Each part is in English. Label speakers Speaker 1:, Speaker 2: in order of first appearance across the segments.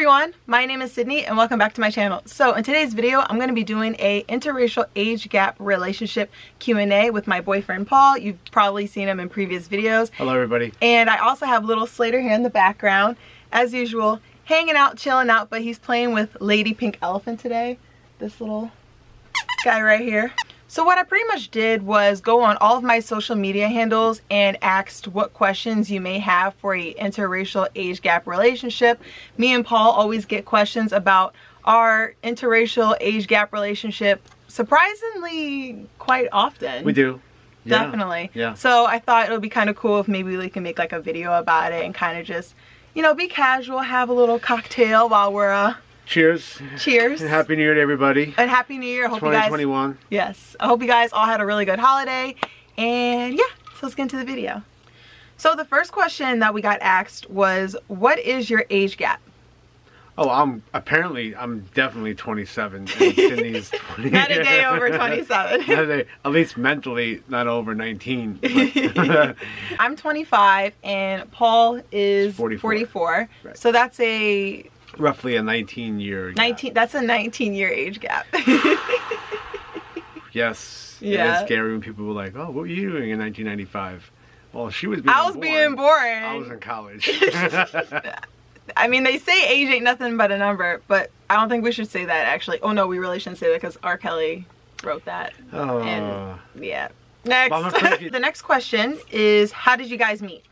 Speaker 1: everyone, my name is Sydney and welcome back to my channel. So in today's video, I'm going to be doing a interracial age gap relationship Q&A with my boyfriend Paul. You've probably seen him in previous videos.
Speaker 2: Hello everybody.
Speaker 1: And I also have little Slater here in the background, as usual, hanging out, chilling out, but he's playing with Lady Pink Elephant today. This little guy right here. So what I pretty much did was go on all of my social media handles and asked what questions you may have for a interracial age gap relationship. Me and Paul always get questions about our interracial age gap relationship surprisingly quite often.
Speaker 2: We do. Yeah.
Speaker 1: Definitely.
Speaker 2: Yeah.
Speaker 1: So I thought it would be kind of cool if maybe we can make like a video about it and kind of just, you know, be casual, have a little cocktail while we're
Speaker 2: cheers.
Speaker 1: Cheers.
Speaker 2: And Happy New Year to everybody.
Speaker 1: And Happy New Year. I hope
Speaker 2: 2021.
Speaker 1: You guys, yes. I hope you guys all had a really good holiday. And yeah, so let's get into the video. So the first question that we got asked was, what is your age gap?
Speaker 2: Oh, I'm definitely 27. And Sydney's 20.
Speaker 1: Not a day over 27.
Speaker 2: Not a day, at least mentally, not over 19.
Speaker 1: I'm 25 and Paul is 44.
Speaker 2: Right.
Speaker 1: So that's a
Speaker 2: roughly a 19-year gap.
Speaker 1: That's a 19-year age gap.
Speaker 2: Yes.
Speaker 1: Yeah.
Speaker 2: It is scary when people were like, oh, what were you doing in 1995? Well, she was being
Speaker 1: being born.
Speaker 2: I was in college.
Speaker 1: I mean, they say age ain't nothing but a number, but I don't think we should say that actually. Oh no, we really shouldn't say that because R. Kelly wrote that.
Speaker 2: Oh.
Speaker 1: And yeah. Next. The next question is, how did you guys meet?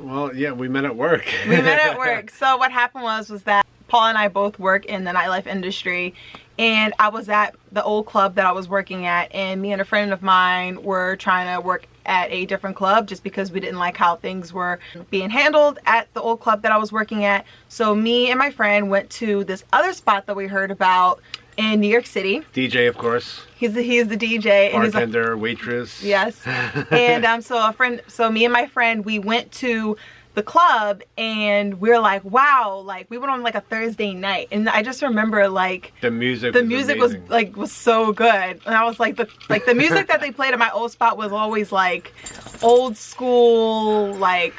Speaker 2: Well, yeah, we met at work.
Speaker 1: We met at work. So what happened was that Paul and I both work in the nightlife industry, and I was at the old club that I was working at, and me and a friend of mine were trying to work at a different club just because we didn't like how things were being handled at the old club that I was working at. So me and my friend went to this other spot that we heard about in New York City.
Speaker 2: DJ, of course.
Speaker 1: He's the DJ.
Speaker 2: Bartender,
Speaker 1: and like,
Speaker 2: waitress.
Speaker 1: Yes. And so me and my friend, we went to the club and we were like, wow, like we went on like a Thursday night, and I just remember like
Speaker 2: the music
Speaker 1: was so good, and I was like the music that they played at my old spot was always like old school, like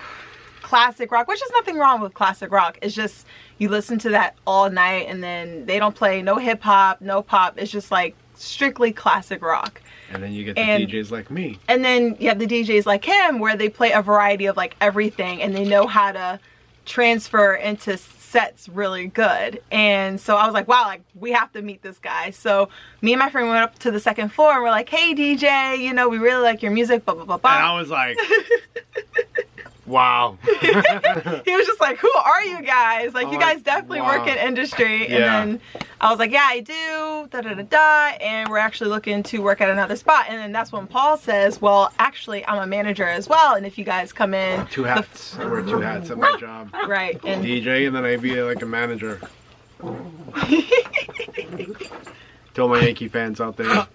Speaker 1: classic rock, which is nothing wrong with classic rock. It's just you listen to that all night, and then they don't play no hip hop, no pop. It's just like strictly classic rock.
Speaker 2: And then you get the DJs like me.
Speaker 1: And then you have the DJs like him where they play a variety of like everything, and they know how to transfer into sets really good. And so I was like, wow, like we have to meet this guy. So me and my friend went up to the second floor and we're like, hey DJ, you know, we really like your music, blah, blah, blah, blah.
Speaker 2: And I was like, wow.
Speaker 1: He was just like, who are you guys? Like, you guys definitely work in industry.
Speaker 2: Yeah.
Speaker 1: And then I was like, yeah, I do, da da da da. And we're actually looking to work at another spot. And then that's when Paul says, well, actually, I'm a manager as well. And if you guys come in.
Speaker 2: Two hats. I wear two hats at my job.
Speaker 1: Right. And
Speaker 2: DJ, and then I'd be like a manager. To all my Yankee fans out there.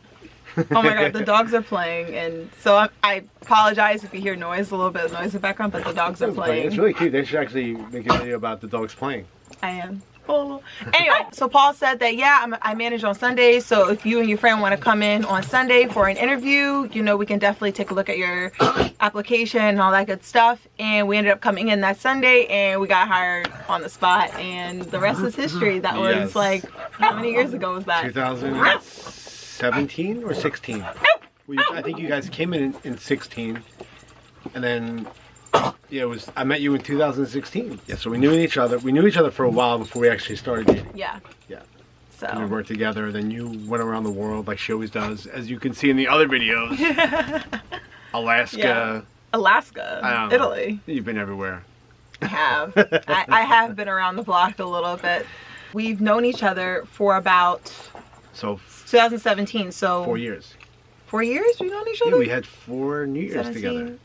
Speaker 1: Oh my god, the dogs are playing, and so I apologize if you hear noise, a little bit of noise in the background, but the dogs are playing.
Speaker 2: It's really cute. They should actually make a video about the dogs playing.
Speaker 1: I am. Oh. Anyway, so Paul said that, yeah, I manage on Sundays, so if you and your friend want to come in on Sunday for an interview, you know, we can definitely take a look at your application and all that good stuff. And we ended up coming in that Sunday, and we got hired on the spot, and the rest is history. That was like, how many years ago was that?
Speaker 2: 2017 or 16? I think you guys came in 16, and then yeah, I met you in 2016. Yeah, so we knew each other. We knew each other for a while before we actually started dating.
Speaker 1: Yeah.
Speaker 2: Yeah.
Speaker 1: So
Speaker 2: and we worked together. Then you went around the world like she always does, as you can see in the other videos. Alaska.
Speaker 1: Yeah. Alaska. Italy.
Speaker 2: You've been everywhere.
Speaker 1: I have. I have been around the block a little bit. We've known each other for about 2017. So
Speaker 2: 4 years.
Speaker 1: 4 years we've known each other?
Speaker 2: Yeah, we had 4 New Years together.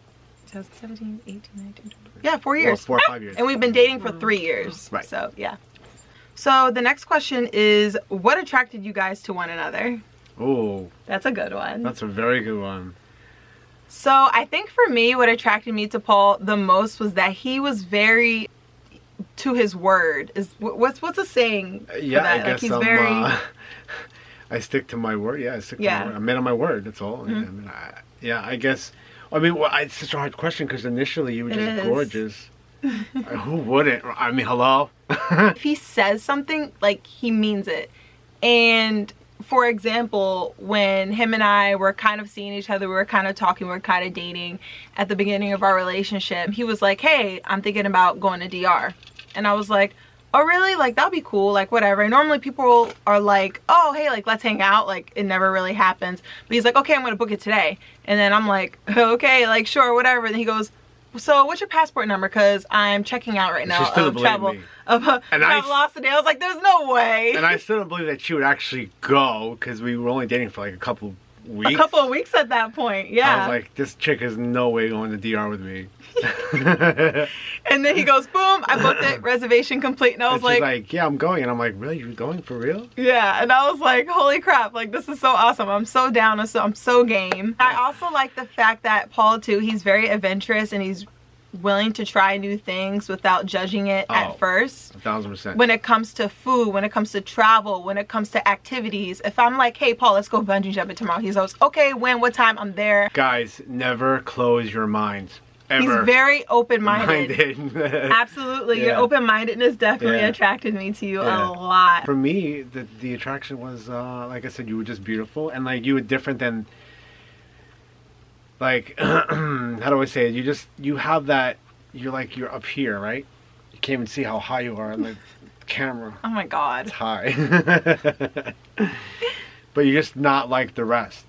Speaker 1: 2017, 18, 19, 20. Yeah, 4 years.
Speaker 2: Well, 4 or 5 years.
Speaker 1: And we've been dating for 3 years.
Speaker 2: Right.
Speaker 1: So, yeah. So, the next question is, what attracted you guys to one another?
Speaker 2: Oh.
Speaker 1: That's a good one.
Speaker 2: That's a very good one.
Speaker 1: So, I think for me, what attracted me to Paul the most was that he was very to his word. What's a saying?
Speaker 2: Yeah,
Speaker 1: that?
Speaker 2: I guess
Speaker 1: he's very...
Speaker 2: I stick to my word. Yeah, I stick to my word. I'm man on my word. That's all. Mm-hmm. I guess. I mean, well, it's such a hard question because initially you were just gorgeous. Who wouldn't? I mean, hello?
Speaker 1: If he says something, like, he means it. And for example, when him and I were kind of seeing each other, we were kind of talking, we were kind of dating at the beginning of our relationship, he was like, hey, I'm thinking about going to DR. And I was like, oh really? Like, that'll be cool, like whatever. And normally people are like, oh hey, like let's hang out. Like, it never really happens. But he's like, okay, I'm gonna book it today. And then I'm like, okay, like sure, whatever. And he goes, so what's your passport number? Because I'm checking out right now of travel velocity. I was like, there's no way.
Speaker 2: And I still don't believe that she would actually go, because we were only dating for like a couple weeks.
Speaker 1: A couple of weeks at that point, yeah.
Speaker 2: I was like, this chick has no way going to DR with me.
Speaker 1: And then he goes, boom, I booked it, reservation complete. And I was
Speaker 2: like, yeah, I'm going. And I'm like, really? You're going for real?
Speaker 1: Yeah. And I was like, holy crap, like this is so awesome. I'm so down. I'm so game. I also like the fact that Paul too, he's very adventurous and he's willing to try new things without judging it at first.
Speaker 2: 1000%.
Speaker 1: When it comes to food, when it comes to travel, when it comes to activities. If I'm like, hey Paul, let's go bungee jumping tomorrow, he's always, okay, when, what time, I'm there.
Speaker 2: Guys, never close your minds. Ever.
Speaker 1: He's very open-minded. Absolutely.
Speaker 2: Yeah.
Speaker 1: Your open-mindedness definitely attracted me to you a lot.
Speaker 2: For me, the attraction was, like I said, you were just beautiful. And like, you were different than, like, how do I say it? You have that, you're up here, right? You can't even see how high you are on the camera.
Speaker 1: Oh my God.
Speaker 2: It's high. But you're just not like the rest.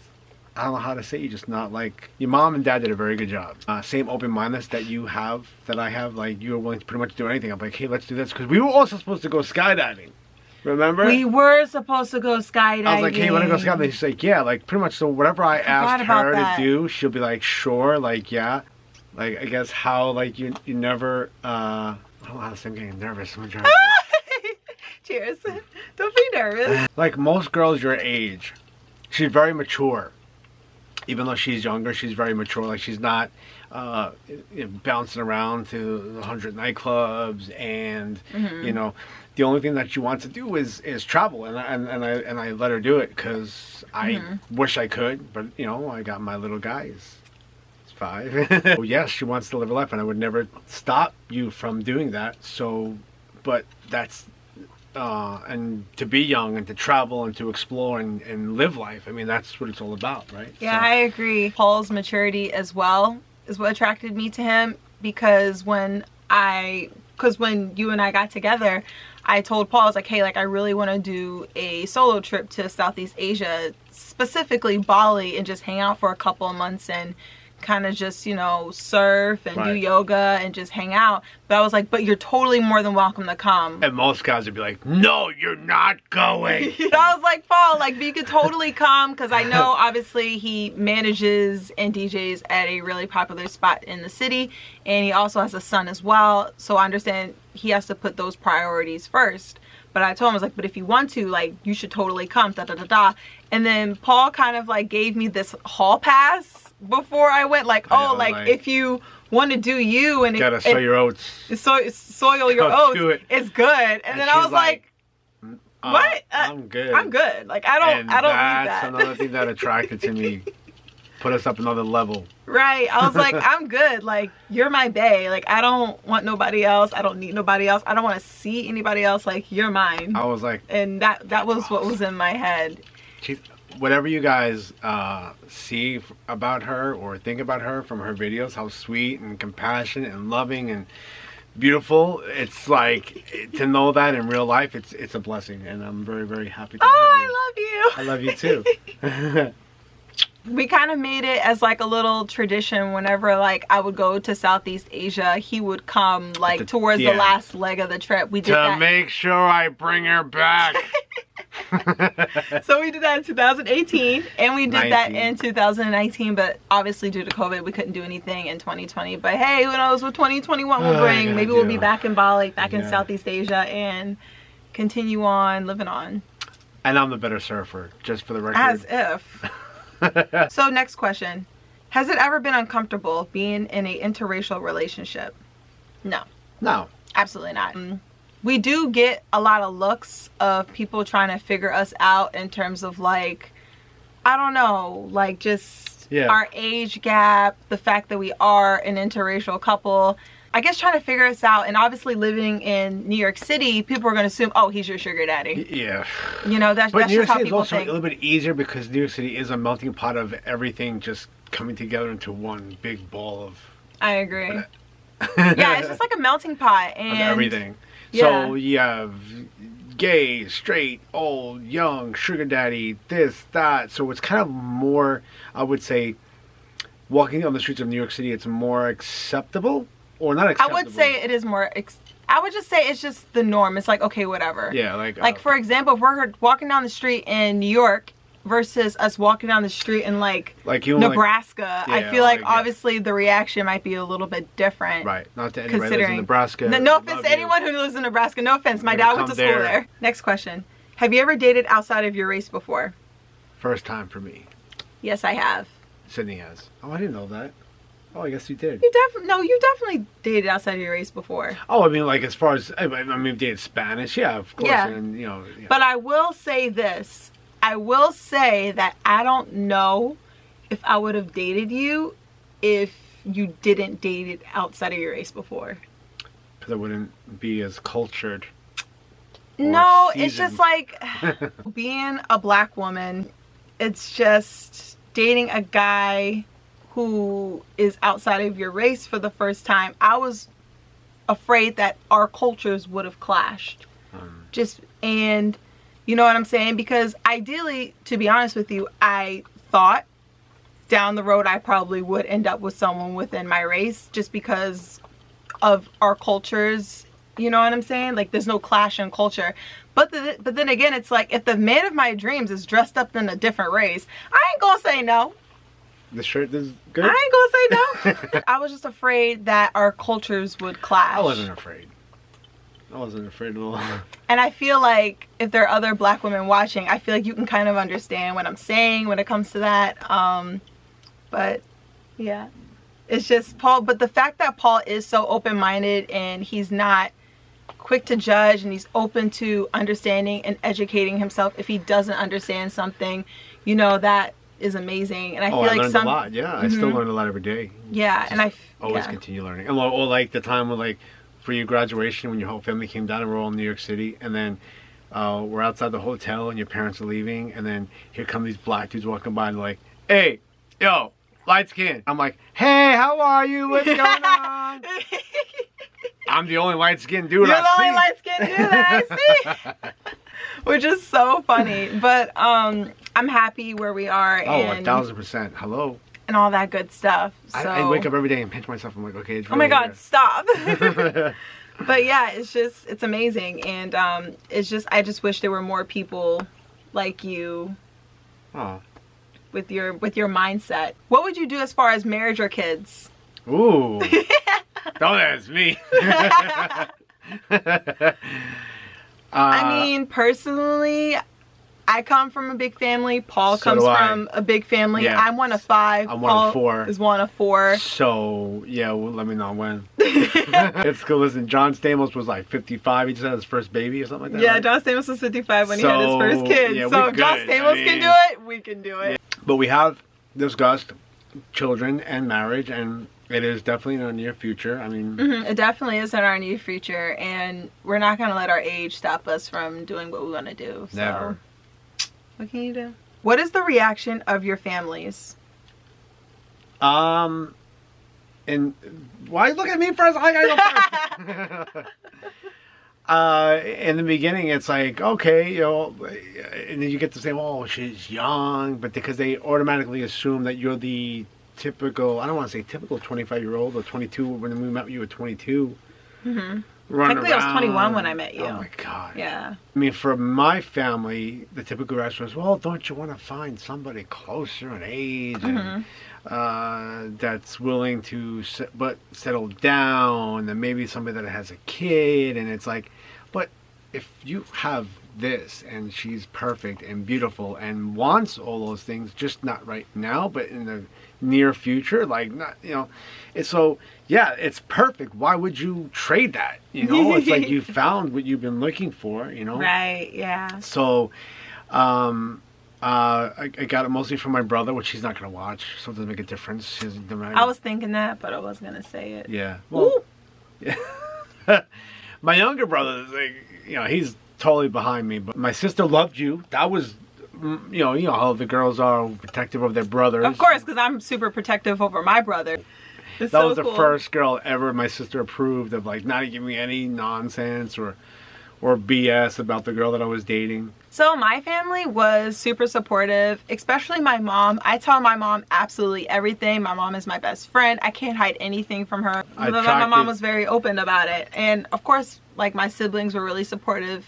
Speaker 2: I don't know how to say it. You're just not like, your mom and dad did a very good job. Same open-mindedness that you have, that I have. Like, you were willing to pretty much do anything. I'm like, hey, let's do this. Because we were also supposed to go skydiving. Remember?
Speaker 1: We were supposed to go skydiving.
Speaker 2: I was like, hey, you want to go skydiving? She's like, yeah, like pretty much. So whatever I asked her to do, she'll be like, sure, like, yeah. Like, I guess how, like, you never, I don't know how to say, I'm getting nervous. I'm trying to...
Speaker 1: Cheers. Don't be nervous.
Speaker 2: Like most girls your age, she's very mature. Even though she's younger, she's very mature. Like, she's not bouncing around to 100 nightclubs, and you know, the only thing that she wants to do is travel, and I let her do it because I wish I could, but you know, I got my little guys. It's 5. Well, yes, she wants to live her life, and I would never stop you from doing that. So, but that's. And to be young and to travel and to explore and live life. I mean, that's what it's all about, right?
Speaker 1: Yeah, so. I agree. Paul's maturity as well is what attracted me to him, because when you and I got together, I told Paul, I was like, hey, like, I really want to do a solo trip to Southeast Asia, specifically Bali, and just hang out for a couple of months and kind of just, you know, surf and do yoga and just hang out. But I was like, but you're totally more than welcome to come.
Speaker 2: And most guys would be like, no, you're not going.
Speaker 1: I was like, Paul, like, but you could totally come, because I know obviously he manages and DJs at a really popular spot in the city, and he also has a son as well, so I understand he has to put those priorities first. But I told him, I was like, but if you want to, like, you should totally come, da da da da. And then Paul kind of like gave me this hall pass before I went, like, oh, like if you want to do you and
Speaker 2: gotta sow your oats,
Speaker 1: soil your oats, it's good. And then I was like, what?
Speaker 2: I'm good.
Speaker 1: I'm good. Like, I don't need that.
Speaker 2: That's another thing that attracted to me. Put us up another level.
Speaker 1: Right. I was like, I'm good. Like, you're my bae. Like, I don't want nobody else. I don't need nobody else. I don't want to see anybody else. Like, you're mine.
Speaker 2: I was like,
Speaker 1: and that was awesome. What was in my head.
Speaker 2: Whatever you guys see about her or think about her from her videos, how sweet and compassionate and loving and beautiful, it's like, to know that in real life, it's a blessing, and I'm very, very happy to have you.
Speaker 1: I love you.
Speaker 2: I love you too.
Speaker 1: We kind of made it as like a little tradition. Whenever like I would go to Southeast Asia, he would come like towards the last leg of the trip. We did that
Speaker 2: to make sure I bring her back.
Speaker 1: So we did that in 2018, and we did that in 2019, but obviously due to COVID we couldn't do anything in 2020. But hey, who knows what 2021 will bring. Maybe we'll be back in Bali, back in Southeast Asia, and continue on living on.
Speaker 2: And I'm the better surfer, just for the record.
Speaker 1: As if. So next question, has it ever been uncomfortable being in a interracial relationship? No. Absolutely not. We do get a lot of looks of people trying to figure us out in terms of, like, I don't know, like just our age gap, the fact that we are an interracial couple. I guess trying to figure us out, and obviously living in New York City, people are going to assume, oh, he's your sugar daddy.
Speaker 2: Yeah.
Speaker 1: You know, that's
Speaker 2: New
Speaker 1: just
Speaker 2: York
Speaker 1: how
Speaker 2: City is
Speaker 1: people
Speaker 2: also
Speaker 1: think.
Speaker 2: a little bit easier because New York City is a melting pot of everything just coming together into one big ball of.
Speaker 1: I agree. Yeah, it's just like a melting pot and
Speaker 2: everything.
Speaker 1: Yeah.
Speaker 2: So you have gay, straight, old, young, sugar daddy, this, that. So it's kind of more, I would say, walking on the streets of New York City, it's more acceptable. Or not acceptable.
Speaker 1: I would say it is more. I would just say it's just the norm. It's like, okay, whatever.
Speaker 2: Yeah,
Speaker 1: like for example, if we're walking down the street in New York versus us walking down the street in like Nebraska, I feel like obviously the reaction might be a little bit different.
Speaker 2: Right. Not to anybody who lives in Nebraska.
Speaker 1: No offense to anyone who lives in Nebraska. No offense. My dad went to school there. Next question. Have you ever dated outside of your race before?
Speaker 2: First time for me.
Speaker 1: Yes, I have.
Speaker 2: Sydney has. Oh, I didn't know that. Oh, I guess you did.
Speaker 1: You definitely dated outside of your race before.
Speaker 2: Oh, I mean, like as far as dated Spanish, yeah, of course,
Speaker 1: yeah.
Speaker 2: And Yeah.
Speaker 1: But I will say this: I will say that I don't know if I would have dated you if you didn't date it outside of your race before.
Speaker 2: Because I wouldn't be as cultured.
Speaker 1: No, it's just like being a black woman. It's just dating a guy who is outside of your race for the first time. I was afraid that our cultures would have clashed. And you know what I'm saying? Because ideally, to be honest with you, I thought down the road I probably would end up with someone within my race just because of our cultures. You know what I'm saying? Like there's no clash in culture. But then again, it's like if the man of my dreams is dressed up in a different race, I ain't gonna say no.
Speaker 2: The shirt is good?
Speaker 1: I ain't gonna say no. I was just afraid that our cultures would clash.
Speaker 2: I wasn't afraid. I wasn't afraid at all.
Speaker 1: And I feel like if there are other black women watching, I feel like you can kind of understand what I'm saying when it comes to that. But yeah, it's just Paul. But the fact that Paul is so open-minded and he's not quick to judge and he's open to understanding and educating himself if he doesn't understand something, you know, that is amazing. And I feel like
Speaker 2: I learned a lot. Yeah, I still learn a lot every day.
Speaker 1: Yeah, and I
Speaker 2: always continue learning. And or like the time when like for your graduation when your whole family came down and we're all in New York City, and then we're outside the hotel and your parents are leaving, and then here come these black dudes walking by and like, hey, yo, light skin. I'm like, hey, how are you? What's going on? I'm the only light skinned dude I see.
Speaker 1: You're the only light skinned dude that I see. Which is so funny. But I'm happy where we are.
Speaker 2: Oh, 1000%. Hello.
Speaker 1: And all that good stuff. So
Speaker 2: I wake up every day and pinch myself. I'm like, okay, it's really
Speaker 1: oh my God,
Speaker 2: here.
Speaker 1: stop. But yeah, it's amazing. And I just wish there were more people like you.
Speaker 2: Oh. With
Speaker 1: your mindset. What would you do as far as marriage or kids?
Speaker 2: Ooh. Don't ask me.
Speaker 1: I mean, personally, I come from a big family. Paul comes from a big family. Yeah. I'm one of 5.
Speaker 2: I'm
Speaker 1: Paul
Speaker 2: one of 4.
Speaker 1: is one of 4.
Speaker 2: So, yeah, well, let me know when. It's cool. Listen, John Stamos was like 55. He just had his first baby or something like that.
Speaker 1: Yeah,
Speaker 2: right?
Speaker 1: John Stamos was 55 when he had his first kid.
Speaker 2: Yeah,
Speaker 1: so if John Stamos can do it, we can do it.
Speaker 2: But we have discussed children and marriage, and it is definitely in our near future. I mean,
Speaker 1: it definitely is in our near future, and we're not going to let our age stop us from doing what we want to do. So,
Speaker 2: never.
Speaker 1: What can you do? What is the reaction of your families?
Speaker 2: And why look at me first? I gotta go first. In the beginning, it's like, okay, you know, and then you get to say, oh, she's young, but because they automatically assume that you're the typical, I don't want to say typical 25-year-old or 22. When we met, you were 22.
Speaker 1: Technically, I was 21 when I met you.
Speaker 2: Oh my God.
Speaker 1: Yeah.
Speaker 2: I mean, for my family, the typical reaction was, well, don't you want to find somebody closer in age and that's willing to settle down, and maybe somebody that has a kid? And it's like, but if you have this and she's perfect and beautiful and wants all those things, just not right now, but in the near future, like, not, you know, it's so, yeah, it's perfect. Why would you trade that? You know, it's like you found what you've been looking for, you know?
Speaker 1: Right, yeah.
Speaker 2: So, I got it mostly from my brother, which he's not going to watch, so it doesn't make a difference.
Speaker 1: I was thinking that, but I wasn't going to say it.
Speaker 2: Yeah. Well, My younger brother, like, you know, he's totally behind me. But my sister loved you. That was, you know how the girls are protective of their brothers.
Speaker 1: Of course, because I'm super protective over my brother. It's
Speaker 2: that
Speaker 1: so
Speaker 2: was the
Speaker 1: cool.
Speaker 2: first girl ever my sister approved of, like, not giving me any nonsense or BS about the girl that I was dating.
Speaker 1: So my family was super supportive, especially my mom. I tell my mom absolutely everything. My mom is my best friend. I can't hide anything from her. My mom was very open about it. And of course, like, my siblings were really supportive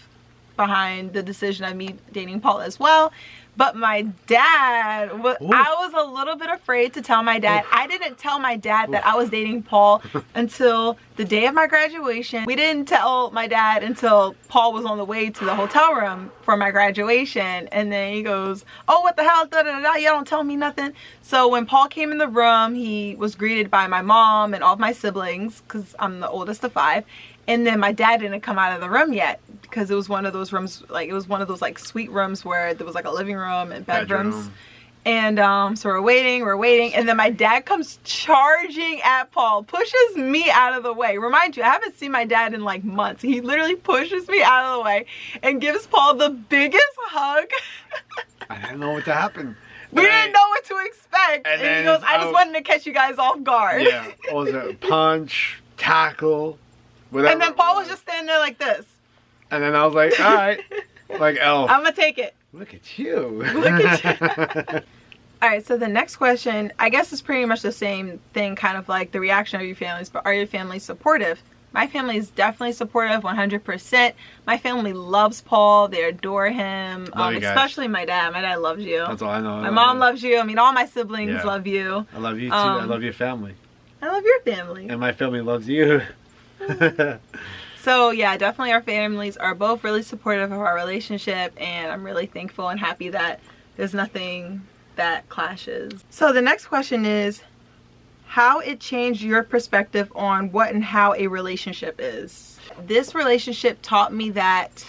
Speaker 1: behind the decision of me dating Paul as well. But my dad, I was a little bit afraid to tell my dad. I didn't tell my dad that I was dating Paul until the day of my graduation. We didn't tell my dad until Paul was on the way to the hotel room for my graduation. And then he goes, oh, what the hell, da, da, da, da. You don't tell me nothing. So when Paul came in the room, he was greeted by my mom and all of my siblings, because I'm the oldest of 5. And then my dad didn't come out of the room yet, because it was one of those rooms, like, it was one of those, like, suite rooms where there was, like, a living room and bedrooms. And so we're waiting, and then my dad comes charging at Paul, pushes me out of the way. Remind you, I haven't seen my dad in, like, months. He literally pushes me out of the way and gives Paul the biggest hug.
Speaker 2: I didn't know what to happen.
Speaker 1: We didn't know what to expect. And he goes, I just wanted to catch you guys off guard.
Speaker 2: Yeah, what was it? Punch, tackle, whatever.
Speaker 1: And then Paul was just standing there like this.
Speaker 2: And then I was like, all right, like Elf.
Speaker 1: I'm gonna take it.
Speaker 2: Look at you.
Speaker 1: Look at you. All right, so the next question, I guess, is pretty much the same thing, kind of like the reaction of your families, but are your families supportive? My family is definitely supportive, 100%. My family loves Paul. They adore him, especially my dad. My dad loves you.
Speaker 2: That's all I know.
Speaker 1: My mom loves you. I mean, all my siblings love you.
Speaker 2: I love you too. I love your family.
Speaker 1: I love your family.
Speaker 2: And my family loves you.
Speaker 1: So yeah, definitely our families are both really supportive of our relationship, and I'm really thankful and happy that there's nothing that clashes. So the next question is, how it changed your perspective on what and how a relationship is. This relationship taught me that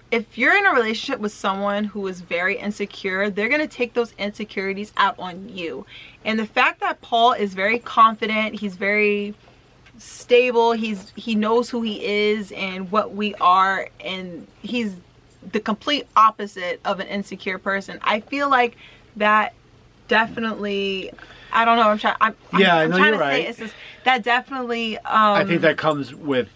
Speaker 1: if you're in a relationship with someone who is very insecure, they're going to take those insecurities out on you. And the fact that Paul is very confident, he's very stable, he knows who he is and what we are, and he's the complete opposite of an insecure person. I feel like that definitely, I don't know, I'm trying to say it's just, that definitely
Speaker 2: I think that comes with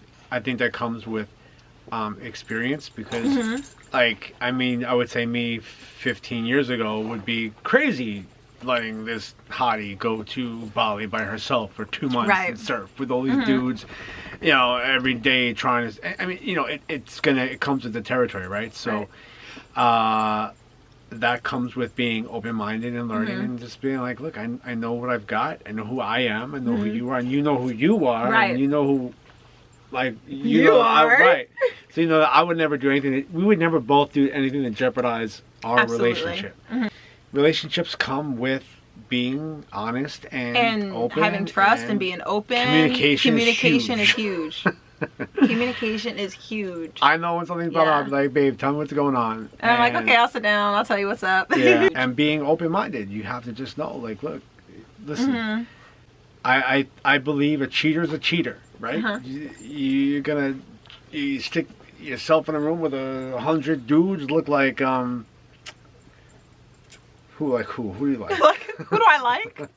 Speaker 2: experience, because like, I mean, I would say me 15 years ago would be crazy letting this hottie go to Bali by herself for 2 months and surf with all these dudes, you know, every day trying to, I mean, you know, it comes with the territory, right? So that comes with being open-minded and learning and just being like, look, I know what I've got, I know who I am, I know who you are, and you know who you are, and you know who, like, you are. So you know that I would never do anything, we would never both do anything to jeopardize our relationship. Relationships come with being honest and open,
Speaker 1: having trust and being open. Communication is huge. Communication is huge.
Speaker 2: I know when something's about I'll be like, babe, tell me what's going on.
Speaker 1: And I'm like, okay, I'll sit down, I'll tell you what's up.
Speaker 2: Yeah. And being open-minded, you have to just know, like, look, listen, I believe a cheater's a cheater, right? You're gonna stick yourself in a room with 100 dudes, look like who do you like?
Speaker 1: Who do I like?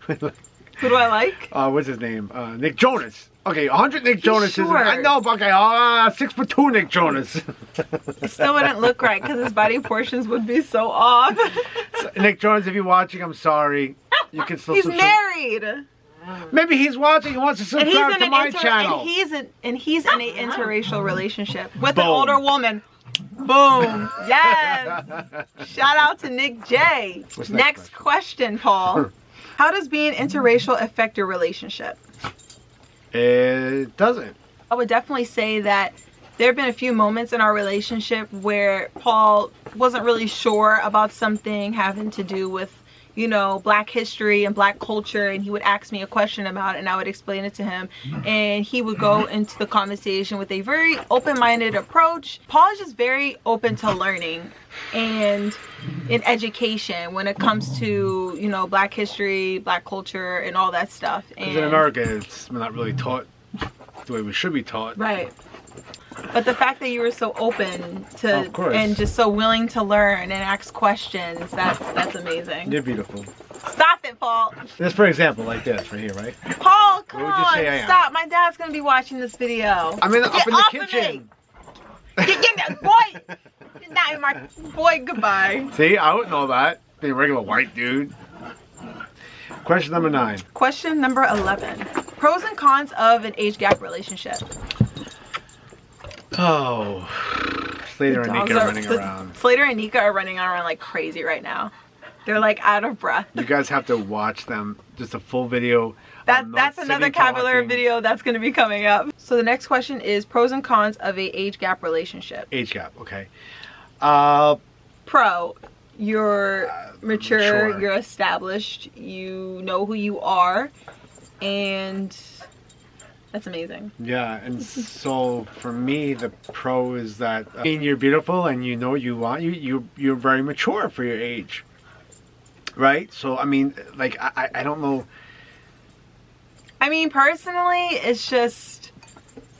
Speaker 1: Who do I like?
Speaker 2: What's his name? Nick Jonas. Okay, 100 Nick Jonas.
Speaker 1: Sure.
Speaker 2: I know, okay, 6'2" Nick Jonas.
Speaker 1: It still wouldn't look right because his body portions would be so off.
Speaker 2: So, Nick Jonas, if you're watching, I'm sorry. You can still.
Speaker 1: He's married.
Speaker 2: Maybe he's watching. He wants to subscribe to my channel.
Speaker 1: And he's in an interracial relationship with an older woman. Boom. Yes. Shout out to Nick J. Next question, Paul. How does being interracial affect your relationship?
Speaker 2: It doesn't.
Speaker 1: I would definitely say that there have been a few moments in our relationship where Paul wasn't really sure about something having to do with, you know, Black history and Black culture, and he would ask me a question about it and I would explain it to him, and he would go into the conversation with a very open-minded approach. Paul is just very open to learning and in education when it comes to, you know, Black history, Black culture, and all that stuff.
Speaker 2: Because in America, it's not really taught the way we should be taught.
Speaker 1: Right. But the fact that you were so open to
Speaker 2: Of course.
Speaker 1: and just so willing to learn and ask questions, that's amazing.
Speaker 2: You're beautiful.
Speaker 1: Stop it, Paul.
Speaker 2: This, for example, like this right here, right?
Speaker 1: Paul, come
Speaker 2: What would you
Speaker 1: on,
Speaker 2: say I am?
Speaker 1: stop. My dad's gonna be watching this video.
Speaker 2: I'm in the,
Speaker 1: Get
Speaker 2: up in the
Speaker 1: off of
Speaker 2: kitchen.
Speaker 1: me. Get boy. You're not in my boy. Goodbye.
Speaker 2: See, I wouldn't know that. Being a regular white dude. Question number 9.
Speaker 1: Question number 11. Pros and cons of an age gap relationship.
Speaker 2: Oh, Slater and Nika are running around.
Speaker 1: Slater and Nika are running around like crazy right now. They're like out of breath.
Speaker 2: You guys have to watch them. Just a full video.
Speaker 1: That's another vocabulary video that's going to be coming up. So the next question is pros and cons of a age gap relationship.
Speaker 2: Age gap, okay.
Speaker 1: Pro, you're mature,
Speaker 2: mature.
Speaker 1: you're established, you know who you are, and that's amazing.
Speaker 2: Yeah, and so for me, the pro is that you're beautiful and you know what you want. You're very mature for your age, right? So I mean, like I don't know.
Speaker 1: I mean, personally, it's just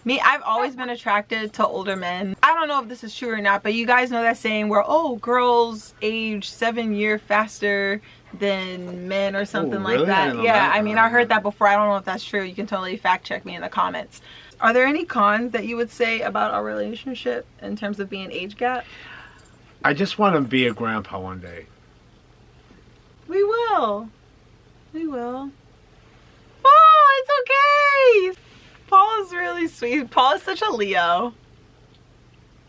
Speaker 1: me. I've always been attracted to older men. I don't know if this is true or not, but you guys know that saying where, oh, girls age 7 years faster than men or something
Speaker 2: really?
Speaker 1: like
Speaker 2: I
Speaker 1: that.
Speaker 2: didn't know
Speaker 1: Yeah,
Speaker 2: that.
Speaker 1: I mean, I heard that before. I don't know if that's true. You can totally fact check me in the comments. Are there any cons that you would say about our relationship in terms of being age gap?
Speaker 2: I just want to be a grandpa one day.
Speaker 1: We will. We will. Oh, it's okay. Paul is really sweet. Paul is such a Leo.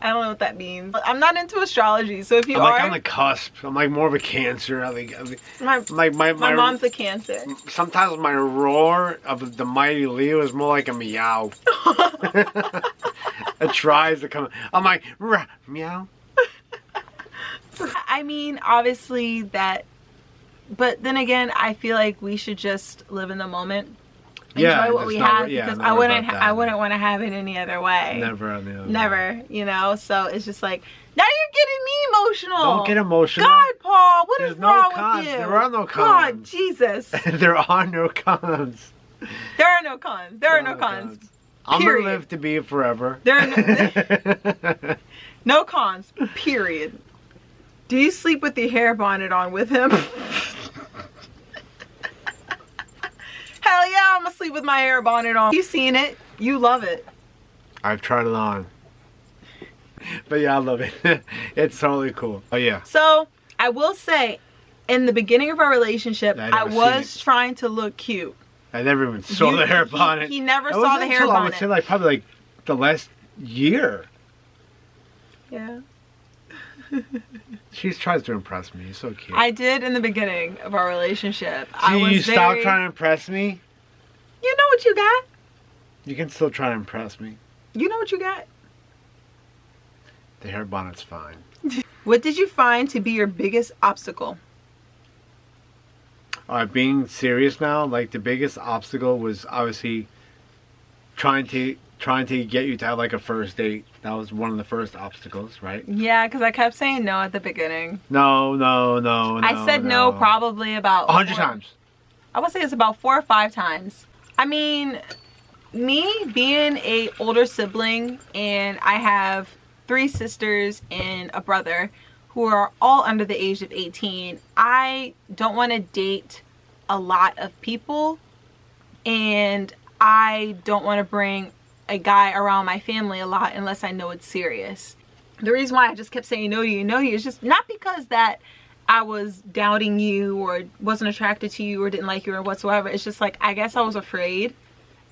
Speaker 1: I don't know what that means. I'm not into astrology, so if you
Speaker 2: I'm
Speaker 1: are,
Speaker 2: like on the cusp. I'm like more of a Cancer. I think
Speaker 1: my
Speaker 2: my
Speaker 1: mom's a Cancer.
Speaker 2: Sometimes my roar of the mighty Leo is more like a meow. It tries to come. I'm like meow.
Speaker 1: I mean, obviously that, but then again, I feel like we should just live in the moment.
Speaker 2: Yeah,
Speaker 1: Enjoy what we have,
Speaker 2: yeah,
Speaker 1: because
Speaker 2: not
Speaker 1: I
Speaker 2: worry
Speaker 1: wouldn't
Speaker 2: about that.
Speaker 1: I wouldn't want to have it any other way.
Speaker 2: Never on the other.
Speaker 1: Never, you know. So it's just like, now you're getting me emotional.
Speaker 2: Don't get emotional.
Speaker 1: God, Paul, what is
Speaker 2: There's no
Speaker 1: wrong
Speaker 2: cons.
Speaker 1: with you?
Speaker 2: There are no
Speaker 1: God,
Speaker 2: cons.
Speaker 1: Jesus.
Speaker 2: There are no cons.
Speaker 1: There are no cons. There are no cons.
Speaker 2: I'm gonna
Speaker 1: Period.
Speaker 2: live to be forever.
Speaker 1: There are no cons. Period. Do you sleep with the hair bonnet on with him? Hell yeah, I'm gonna sleep with my hair bonnet on. You've seen it. You love it.
Speaker 2: I've tried it on. But yeah, I love it. It's totally cool. Oh yeah.
Speaker 1: So, I will say, in the beginning of our relationship,
Speaker 2: I
Speaker 1: I
Speaker 2: never
Speaker 1: was
Speaker 2: seen it.
Speaker 1: trying to look cute.
Speaker 2: I never even saw the hair bonnet.
Speaker 1: He never
Speaker 2: It
Speaker 1: saw
Speaker 2: wasn't
Speaker 1: the hair
Speaker 2: until I would
Speaker 1: bonnet.
Speaker 2: say like probably like the last year.
Speaker 1: Yeah.
Speaker 2: She tries to impress me. He's so cute.
Speaker 1: I did in the beginning of our relationship. I
Speaker 2: See,
Speaker 1: was
Speaker 2: you stop trying to impress me.
Speaker 1: You know what you got?
Speaker 2: You can still try to impress me.
Speaker 1: You know what you got?
Speaker 2: The hair bonnet's fine.
Speaker 1: What did you find to be your biggest obstacle?
Speaker 2: Being serious now, like the biggest obstacle was obviously trying to get you to have like a first date. That was one of the first obstacles, right?
Speaker 1: Yeah, because I kept saying no at the beginning.
Speaker 2: No.
Speaker 1: I said no probably about
Speaker 2: 100 times.
Speaker 1: I would say it's about 4 or 5 times. I mean, me being a older sibling, and I have 3 sisters and a brother who are all under the age of 18. I don't want to date a lot of people, and I don't want to bring a guy around my family a lot unless I know it's serious. The reason why I just kept saying no to you is just not because that I was doubting you or wasn't attracted to you or didn't like you or whatsoever. It's just like, I guess I was afraid.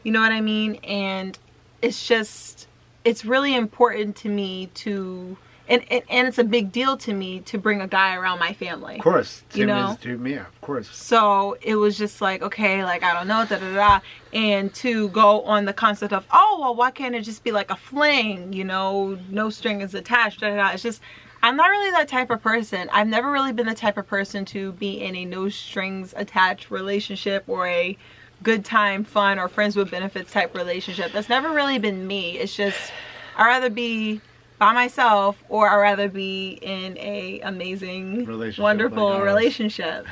Speaker 1: You know what I mean? And it's just, it's really important to me to, and it's a big deal to me to bring a guy around my family.
Speaker 2: Of course.
Speaker 1: You know?
Speaker 2: To me, of course.
Speaker 1: So it was just like, okay, like, I don't know, and to go on the concept of, oh, well, why can't it just be like a fling, you know, no string is attached, It's just, I'm not really that type of person. I've never really been the type of person to be in a no strings attached relationship or a good time, fun, or friends with benefits type relationship. That's never really been me. It's just, I'd rather be by myself, or I'd rather be in a amazing, wonderful relationship.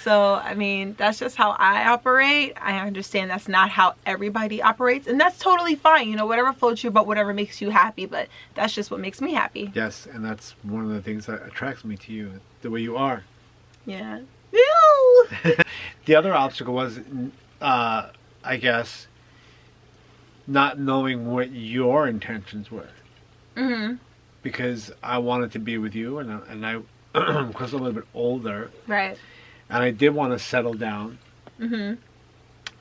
Speaker 1: So, I mean, that's just how I operate. I understand that's not how everybody operates, and that's totally fine. You know, whatever floats your boat, whatever makes you happy, but that's just what makes me happy.
Speaker 2: Yes, and that's one of the things that attracts me to you, the way you are.
Speaker 1: Yeah.
Speaker 2: The other obstacle was, I guess, not knowing what your intentions were. Mm-hmm. Because I wanted to be with you, and I because I'm a little bit older,
Speaker 1: right?
Speaker 2: And I did want to settle down, mm-hmm.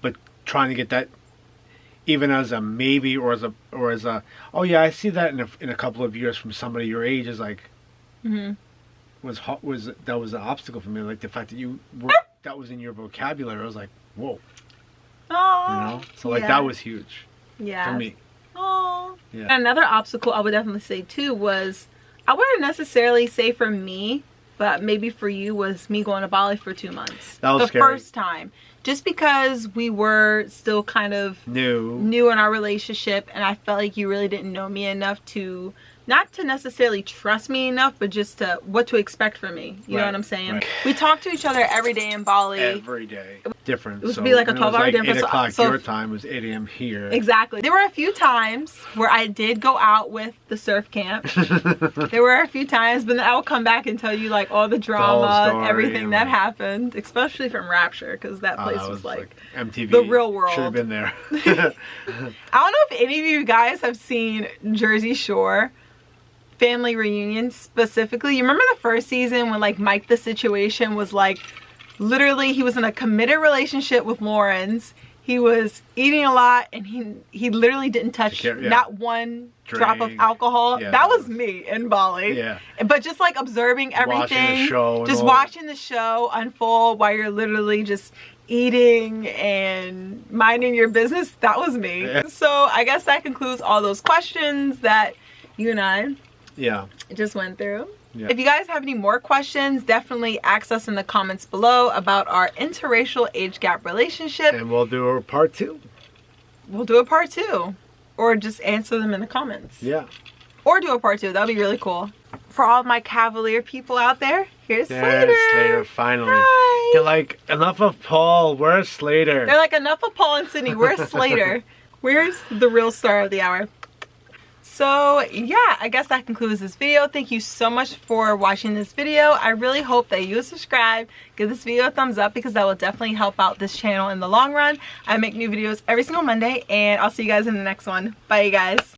Speaker 2: But trying to get that, even as a maybe or as a oh yeah, I see that in a couple of years from somebody your age is like, mm-hmm. was that was an obstacle for me. Like the fact that that was in your vocabulary, I was like, whoa.
Speaker 1: Oh,
Speaker 2: you know, so like that was huge.
Speaker 1: Yeah.
Speaker 2: For me.
Speaker 1: Oh. Yeah. Another obstacle I would definitely say too was, I wouldn't necessarily say for me, but maybe for you, was me going to Bali for 2 months.
Speaker 2: That was
Speaker 1: the
Speaker 2: scary.
Speaker 1: First time. Just because we were still kind of new in our relationship, and I felt like you really didn't know me enough to, not to necessarily trust me enough, but just to what to expect from me. You know what I'm saying? Right. We talked to each other every day in Bali.
Speaker 2: Every day. Different.
Speaker 1: It would be like a 12-hour difference.
Speaker 2: 8 o'clock your time was 8 a.m. here.
Speaker 1: Exactly. There were a few times where I did go out with the surf camp. There were a few times, but then I will come back and tell you like all the drama and everything that happened, especially from Rapture, because that place was like
Speaker 2: MTV.
Speaker 1: The real world.
Speaker 2: Should have been there.
Speaker 1: I don't know if any of you guys have seen Jersey Shore family reunion specifically. You remember the first season when like Mike the Situation was like, literally he was in a committed relationship with Lawrence. He was eating a lot, and he literally didn't touch not one drop of alcohol. Yeah, that was me in Bali. Yeah. But just like observing everything, watching the show unfold while you're literally just eating and minding your business. That was me. Yeah. So I guess that concludes all those questions that you and I just went through. Yeah. If you guys have any more questions, definitely ask us in the comments below about our interracial age gap relationship.
Speaker 2: And we'll do a part 2.
Speaker 1: We'll do a part 2. Or just answer them in the comments.
Speaker 2: Yeah.
Speaker 1: Or do a part 2. That would be really cool. For all my Cavalier people out there, here's Slater.
Speaker 2: Slater, finally.
Speaker 1: Hi.
Speaker 2: They're like, enough of Paul. Where's Slater?
Speaker 1: They're like, enough of Paul and Sydney. Where's Slater? Where's the real star of the hour? So yeah, I guess that concludes this video. Thank you so much for watching this video. I really hope that you subscribe, give this video a thumbs up, because that will definitely help out this channel in the long run. I make new videos every single Monday, and I'll see you guys in the next one. Bye, you guys.